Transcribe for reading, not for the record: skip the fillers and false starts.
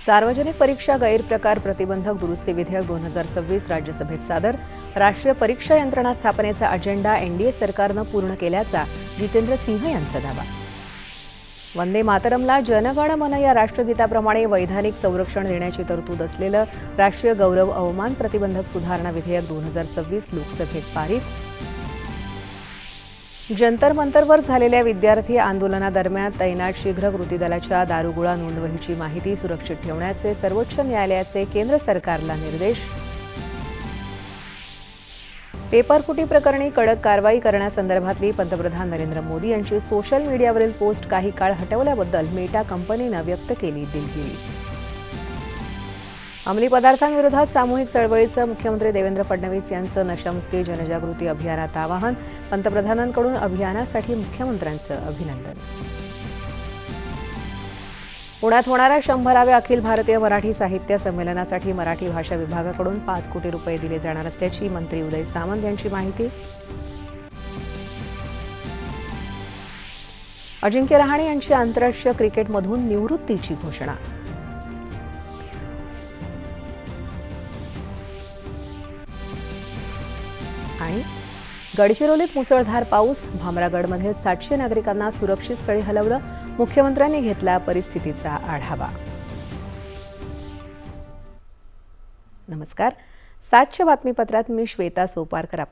सार्वजनिक परीक्षा गैरप्रकार प्रतिबंधक दुरुस्ती विधेयक 2026 राज्यसभेत सादर. राष्ट्रीय परीक्षा यंत्रणा स्थापनेचा अजेंडा एनडीए सरकारनं पूर्ण केल्याचा जितेंद्र सिंह यांचा दावा. वंदे मातरमला जनगण मन या राष्ट्रगीताप्रमाणे वैधानिक संरक्षण देण्याची तरतूद असलेलं राष्ट्रीय गौरव अवमान प्रतिबंधक सुधारणा विधेयक 2026 लोकसभेत पारित. जंतर मंतरवर झालेल्या विद्यार्थी आंदोलनादरम्यान तैनात शीघ्र कृती दलाच्या दारुगोळा नोंदवहीची माहिती सुरक्षित ठेवण्याचे सर्वोच्च न्यायालयाचे केंद्र सरकारला निर्देश. पेपरफुटी प्रकरणी कडक कारवाई करण्यासंदर्भातली पंतप्रधान नरेंद्र मोदी यांची सोशल मीडियावरील पोस्ट काही काळ हटवल्याबद्दल मेटा कंपनीनं व्यक्त केली दिलगिरी. अंमली पदार्थांविरोधात सामूहिक चळवळीचं मुख्यमंत्री देवेंद्र फडणवीस यांचं नशामुक्ती जनजागृती अभियानात आवाहन. पंतप्रधानांकडून अभियानासाठी मुख्यमंत्र्यांचं अभिनंदन. पुण्यात होणाऱ्या 100व्या अखिल भारतीय मराठी साहित्य संमेलनासाठी मराठी भाषा विभागाकडून 5 कोटी रुपये दिले जाणार असल्याची मंत्री उदय सामंत यांची माहिती. अजिंक्य रहाणे यांची आंतरराष्ट्रीय क्रिकेटमधून निवृत्तीची घोषणा. आणि गडचिरोलीत मुसळधार पाऊस. भामरागडमध्ये 700 नागरिकांना सुरक्षित स्थळी हलवलं. मुख्यमंत्र्यांनी घेतला परिस्थितीचा आढावा. नमस्कार, 7च्या बातमीपत्रात मी श्वेता सोपारकर आपल्या